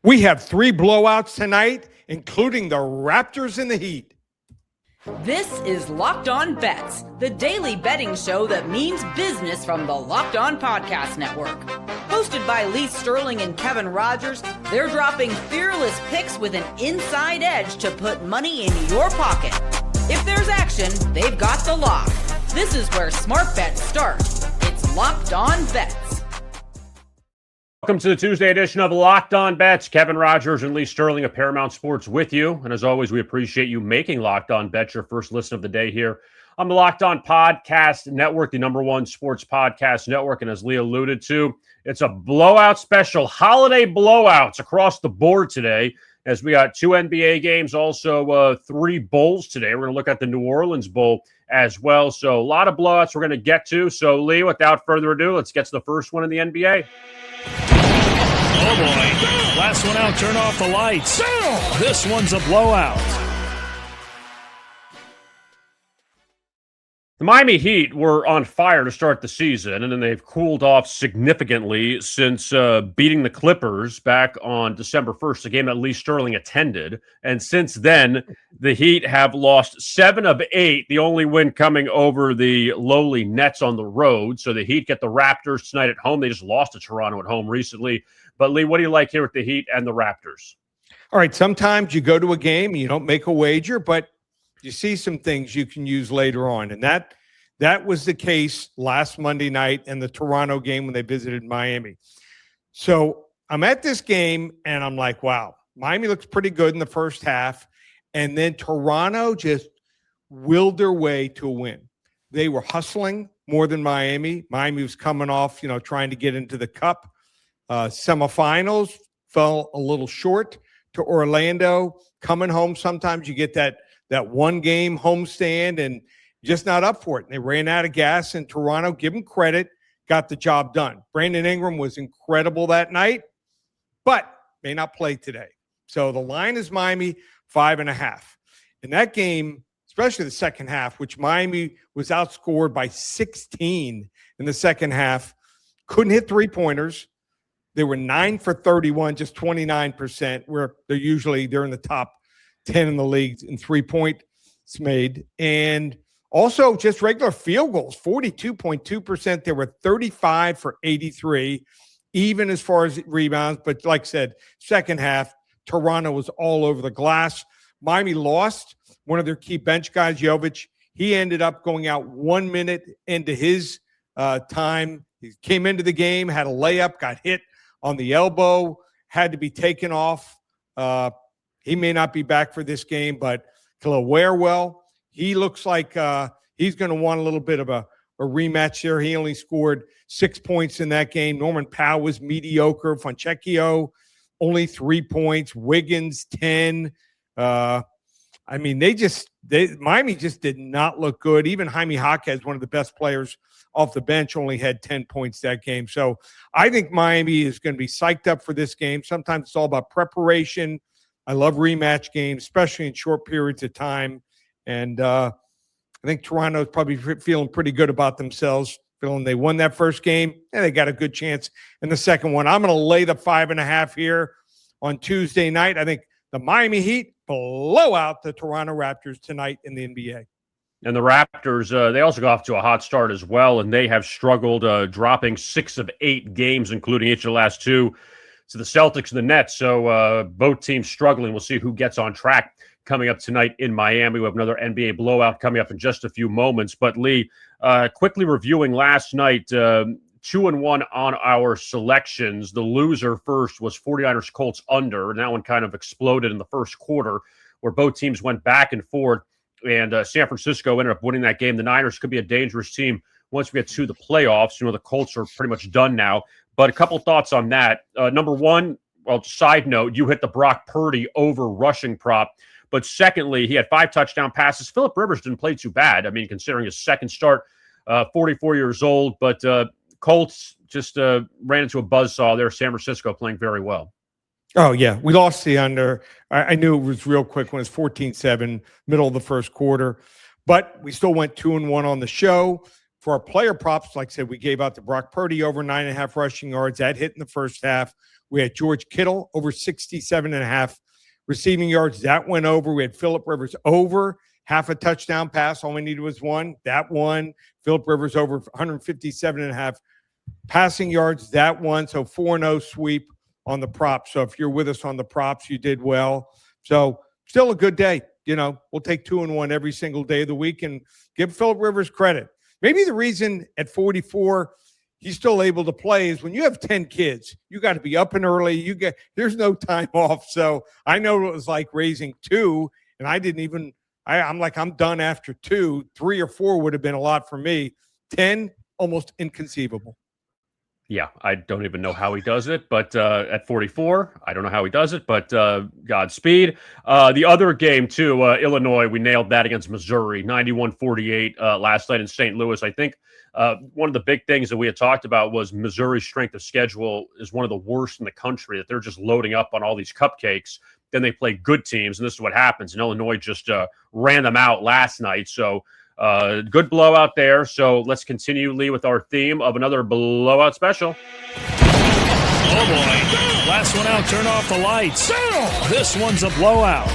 We have 3 blowouts tonight, including the Raptors and the Heat. This is Locked On Bets, the daily betting show that means business from the Locked On Podcast Network. Hosted by Lee Sterling and Kevin Rogers, they're dropping fearless picks with an inside edge to put money in your pocket. If there's action, they've got the lock. This is where smart bets start. It's Locked On Bets. Welcome to the Tuesday edition of Locked On Bets. Kevin Rogers and Lee Sterling of Paramount Sports with you. And as always, we appreciate you making Locked On Bets your first listen of the day here on the Locked On Podcast Network, the #1 sports podcast network. And as Lee alluded to, it's a blowout special, holiday blowouts across the board today, as we got 2 NBA games, also 3 bowls today. We're going to look at the New Orleans Bowl as well. So a lot of blowouts we're going to get to. So Lee, without further ado, let's get to the first one in the NBA. Oh, boy. Last one out, turn off the lights. This one's a blowout. The Miami Heat were on fire to start the season, and then they've cooled off significantly since beating the Clippers back on December 1st, a game that Lee Sterling attended. And since then, the Heat have lost 7 of 8, the only win coming over the lowly Nets on the road. So the Heat get the Raptors tonight at home. They just lost to Toronto at home recently. But, Lee, what do you like here with the Heat and the Raptors? All right, sometimes you go to a game and you don't make a wager, but you see some things you can use later on. And that was the case last Monday night in the Toronto game when they visited Miami. So I'm at this game, and I'm like, wow, Miami looks pretty good in the first half. And then Toronto just willed their way to a win. They were hustling more than Miami. Miami was coming off, trying to get into the Cup. Semifinals, fell a little short to Orlando. Coming home, sometimes you get that one-game homestand and just not up for it. And they ran out of gas in Toronto. Give them credit, got the job done. Brandon Ingram was incredible that night, but may not play today. So the line is Miami 5.5. In that game, especially the second half, which Miami was outscored by 16 in the second half, couldn't hit three-pointers. They were 9 for 31, just 29%, where they're in the top 10 in the league in 3-points made. And also just regular field goals, 42.2%. They were 35 for 83, even as far as rebounds. But like I said, second half, Toronto was all over the glass. Miami lost one of their key bench guys, Jovic. He ended up going out 1 minute into his time. He came into the game, had a layup, got hit on the elbow, had to be taken off. He may not be back for this game, but Khalil Warewell, he looks like he's going to want a little bit of a rematch there. He only scored 6 points in that game. Norman Powell was mediocre. Fontecchio, only 3 points. Wiggins, 10. Miami just did not look good. Even Jaime Jaquez, one of the best players off the bench, only had 10 points that game. So I think Miami is going to be psyched up for this game. Sometimes it's all about preparation. I love rematch games, especially in short periods of time. And I think Toronto is probably feeling pretty good about themselves, feeling they won that first game, and they got a good chance in the second one. I'm going to lay the 5.5 here on Tuesday night. I think the Miami Heat blow out the Toronto Raptors tonight in the NBA. And the Raptors, they also got off to a hot start as well, and they have struggled, dropping 6 of 8 games, including each of the last 2 to the Celtics and the Nets. So both teams struggling. We'll see who gets on track coming up tonight in Miami. We have another NBA blowout coming up in just a few moments. But Lee, quickly reviewing last night, 2-1 on our selections. The loser first was 49ers Colts under, and that one kind of exploded in the first quarter where both teams went back and forth. And San Francisco ended up winning that game. The Niners could be a dangerous team once we get to the playoffs. The Colts are pretty much done now. But a couple thoughts on that. Number one, side note, you hit the Brock Purdy over rushing prop. But secondly, he had 5 touchdown passes. Phillip Rivers didn't play too bad. I mean, considering his second start, 44 years old. But Colts just ran into a buzzsaw there. San Francisco playing very well. Oh, yeah. We lost the under. I knew it was real quick when it was 14-7, middle of the first quarter. But we still went 2-1 on the show. for our player props, like I said, we gave out the Brock Purdy over 9.5 rushing yards. That hit in the first half. We had George Kittle over 67.5 receiving yards. That went over. We had Phillip Rivers over half a touchdown pass. All we needed was one. That one. Phillip Rivers over 157.5 passing yards. That one. So 4-0 sweep on the props. So if you're with us on the props, you did well. So still a good day. We'll take 2-1 every single day of the week and give Phillip Rivers credit. Maybe the reason at 44 he's still able to play is when you have 10 kids, you got to be up and early. There's no time off. So I know it was like raising 2, and I didn't even I'm like, I'm done after 2. 3 or 4 would have been a lot for me. 10, almost inconceivable. Yeah, I don't even know how he does it, but at 44, I don't know how he does it, but Godspeed. The other game, too, Illinois, we nailed that against Missouri, 91-48 last night in St. Louis. I think one of the big things that we had talked about was Missouri's strength of schedule is one of the worst in the country, that they're just loading up on all these cupcakes. Then they play good teams, and this is what happens. And Illinois just ran them out last night, so good blowout there. So let's continue, Lee, with our theme of another blowout special. Oh, boy. Last one out, turn off the lights. This one's a blowout.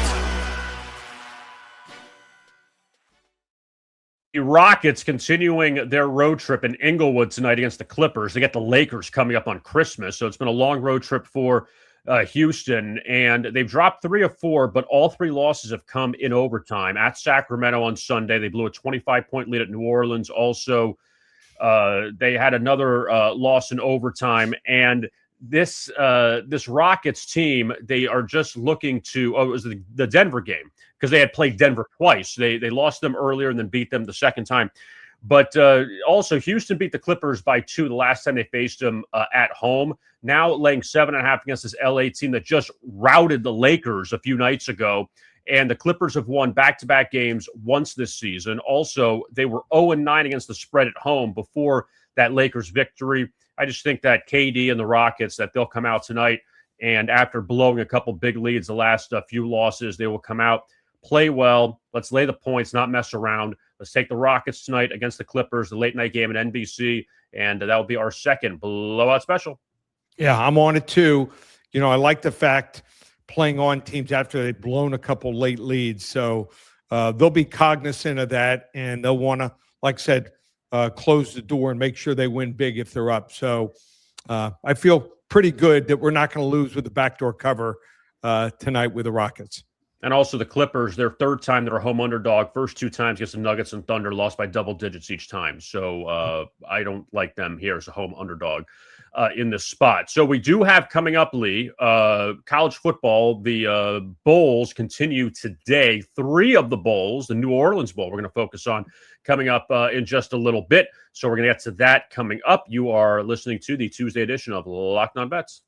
The Rockets continuing their road trip in Inglewood tonight against the Clippers. They get the Lakers coming up on Christmas, so it's been a long road trip for Houston, and they've dropped 3 of 4, but all 3 losses have come in overtime. At Sacramento on Sunday, they blew a 25-point lead at New Orleans. Also, they had another loss in overtime, and this Rockets team, they are just looking to. Oh, it was the Denver game, because they had played Denver twice. They lost them earlier and then beat them the second time. But also, Houston beat the Clippers by 2 the last time they faced them at home. Now laying 7.5 against this LA team that just routed the Lakers a few nights ago. And the Clippers have won back-to-back games once this season. Also, they were 0-9 against the spread at home before that Lakers victory. I just think that KD and the Rockets, that they'll come out tonight, and after blowing a couple big leads the last few losses, they will come out, play well. Let's lay the points, not mess around. Let's take the Rockets tonight against the Clippers, the late-night game at NBC, and that will be our second blowout special. Yeah, I'm on it too. I like the fact playing on teams after they've blown a couple late leads. So they'll be cognizant of that, and they'll want to, like I said, close the door and make sure they win big if they're up. So I feel pretty good that we're not going to lose with the backdoor cover tonight with the Rockets. And also the Clippers, their third time they're a home underdog. First 2 times against the Nuggets and Thunder, lost by double digits each time. So I don't like them here as a home underdog in this spot. So we do have coming up, Lee, college football. The bowls continue today. 3 of the bowls, the New Orleans Bowl, we're going to focus on coming up in just a little bit. So we're going to get to that coming up. You are listening to the Tuesday edition of Locked On Bets.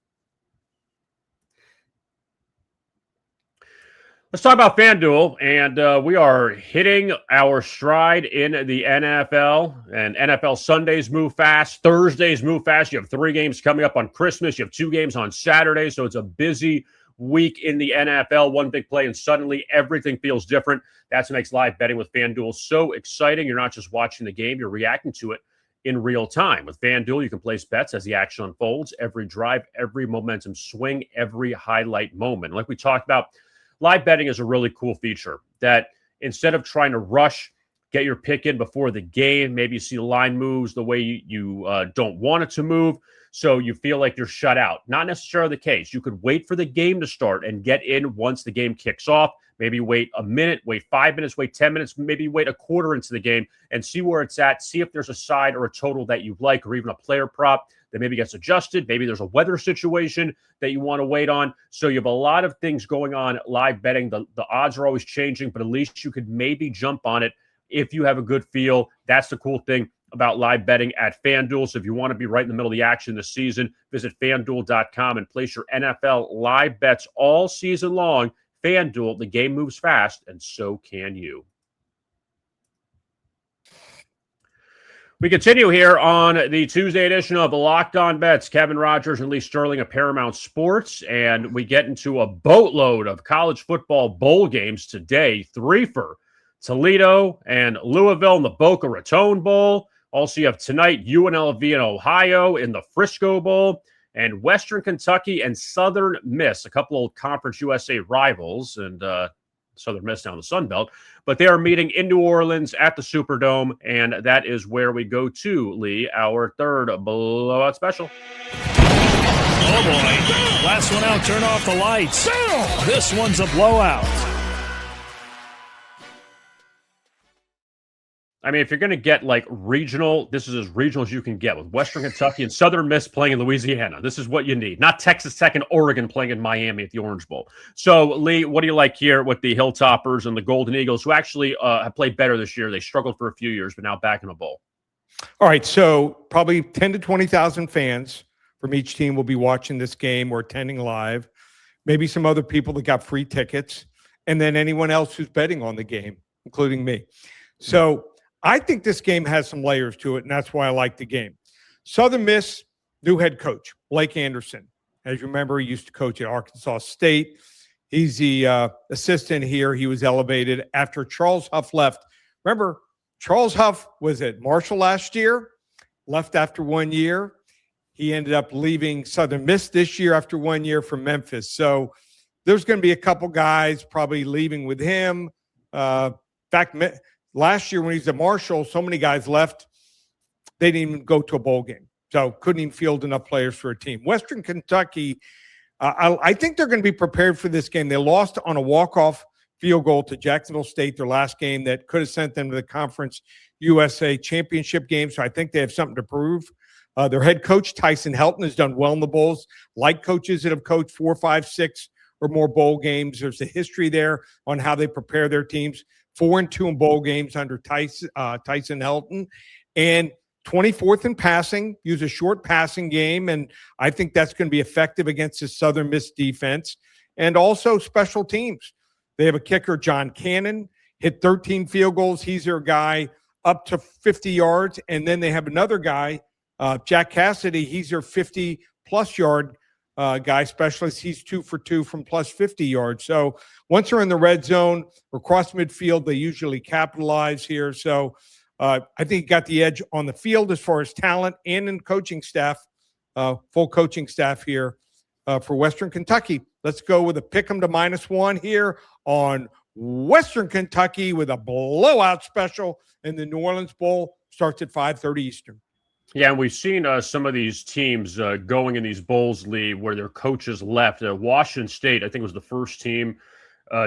Let's talk about FanDuel, and we are hitting our stride in the NFL, and NFL Sundays move fast, Thursdays move fast. You have 3 games coming up on Christmas. You have 2 games on Saturday, so it's a busy week in the NFL. One big play, and suddenly everything feels different. That's what makes live betting with FanDuel so exciting. You're not just watching the game, you're reacting to it in real time. With FanDuel, you can place bets as the action unfolds, every drive, every momentum swing, every highlight moment. Like we talked about, live betting is a really cool feature that instead of trying to rush, get your pick in before the game, maybe you see the line moves the way you don't want it to move, so you feel like you're shut out. Not necessarily the case. You could wait for the game to start and get in once the game kicks off. Maybe wait a minute, wait 5 minutes, wait 10 minutes, maybe wait a quarter into the game and see where it's at, see if there's a side or a total that you like, or even a player prop that maybe gets adjusted. Maybe there's a weather situation that you want to wait on. So you have a lot of things going on live betting. The odds are always changing, but at least you could maybe jump on it if you have a good feel. That's the cool thing about live betting at FanDuel. So if you want to be right in the middle of the action this season, visit FanDuel.com and place your NFL live bets all season long. FanDuel, the game moves fast, and so can you. We continue here on the Tuesday edition of the Locked On Bets. Kevin Rogers and Lee Sterling of Paramount Sports, and we get into a boatload of college football bowl games today. 3 for Toledo and Louisville in the Boca Raton Bowl. Also, you have tonight UNLV and Ohio in the Frisco Bowl, and Western Kentucky and Southern Miss, a couple of Conference USA rivals, and Southern Miss down the Sun Belt. But they are meeting in New Orleans at the Superdome, and that is where we go to, Lee, our third blowout special. Oh, boy. Last one out, turn off the lights. This one's a blowout. I mean, if you're going to get like regional, this is as regional as you can get with Western Kentucky and Southern Miss playing in Louisiana. This is what you need, not Texas Tech and Oregon playing in Miami at the Orange Bowl. So, Lee, what do you like here with the Hilltoppers and the Golden Eagles, who actually have played better this year? They struggled for a few years, but now back in a bowl. All right, so probably 10 to 20,000 fans from each team will be watching this game or attending live. Maybe some other people that got free tickets, and then anyone else who's betting on the game, including me. So I think this game has some layers to it, and that's why I like the game. Southern Miss, new head coach, Blake Anderson. As you remember, he used to coach at Arkansas State. He's the assistant here. He was elevated after Charles Huff left. Remember, Charles Huff was at Marshall last year, left after 1 year. He ended up leaving Southern Miss this year after 1 year from Memphis. So there's going to be a couple guys probably leaving with him. In fact, last year when he was at Marshall, so many guys left, they didn't even go to a bowl game. So couldn't even field enough players for a team. Western Kentucky, I think they're going to be prepared for this game. They lost on a walk-off field goal to Jacksonville State, their last game that could have sent them to the Conference USA championship game. So I think they have something to prove. Their head coach, Tyson Helton, has done well in the bowls, like coaches that have coached 4, 5, 6 or more bowl games. There's a history there on how they prepare their teams. 4-2 in bowl games under Tyson Helton, and 24th in passing, use a short passing game, and I think that's going to be effective against the Southern Miss defense. And also special teams. They have a kicker, John Cannon, hit 13 field goals. He's their guy up to 50 yards. And then they have another guy, Jack Cassidy. He's their 50-plus yard guy specialist. He's 2 for 2 from plus 50 yards. So once they're in the red zone or cross midfield, they usually capitalize here. So I think he got the edge on the field as far as talent and in coaching staff, full coaching staff here for Western Kentucky. Let's go with a pick 'em to -1 here on Western Kentucky with a blowout special in the New Orleans Bowl. Starts at 5:30 Eastern. Yeah, and we've seen some of these teams going in these bowls, Lee, where their coaches left. Washington State, I think, was the first team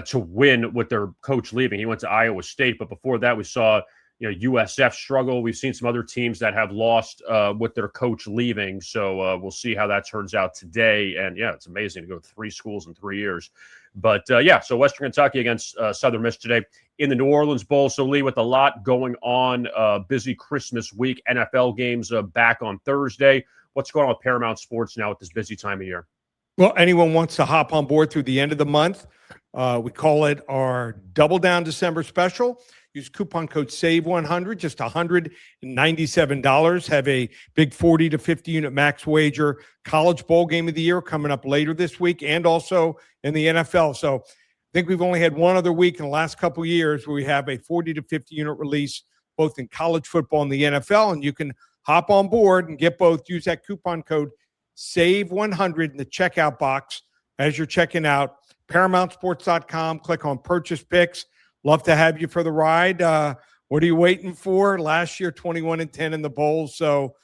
to win with their coach leaving. He went to Iowa State, but before that, we saw USF struggle. We've seen some other teams that have lost with their coach leaving. So we'll see how that turns out today. And yeah, it's amazing to go to 3 schools in 3 years. But yeah, so Western Kentucky against Southern Miss today in the New Orleans Bowl. So Lee, with a lot going on, busy Christmas week, NFL games back on Thursday. What's going on with Paramount Sports now at this busy time of year? Well, anyone wants to hop on board through the end of the month, we call it our Double Down December special. Use coupon code SAVE100, just $197. Have a big 40 to 50 unit max wager college bowl game of the year coming up later this week and also in the NFL. So I think we've only had one other week in the last couple of years where we have a 40 to 50 unit release both in college football and the NFL. And you can hop on board and get both. Use that coupon code SAVE100 in the checkout box as you're checking out. ParamountSports.com. Click on Purchase Picks. Love to have you for the ride. What are you waiting for? Last year, 21-10 in the bowl. So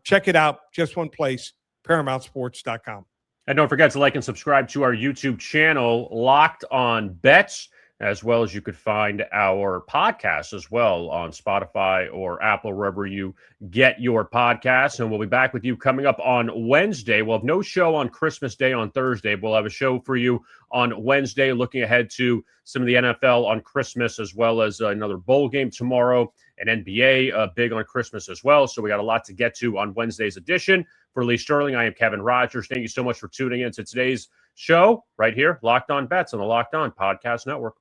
check it out. Just one place, ParamountSports.com. And don't forget to like and subscribe to our YouTube channel, Locked On Bets, as well as you could find our podcast as well on Spotify or Apple, wherever you get your podcasts. And we'll be back with you coming up on Wednesday. We'll have no show on Christmas Day on Thursday. We'll have a show for you on Wednesday, looking ahead to some of the NFL on Christmas, as well as another bowl game tomorrow, and NBA big on Christmas as well. So we got a lot to get to on Wednesday's edition. For Lee Sterling, I am Kevin Rogers. Thank you so much for tuning in to today's show right here, Locked On Bets on the Locked On Podcast Network.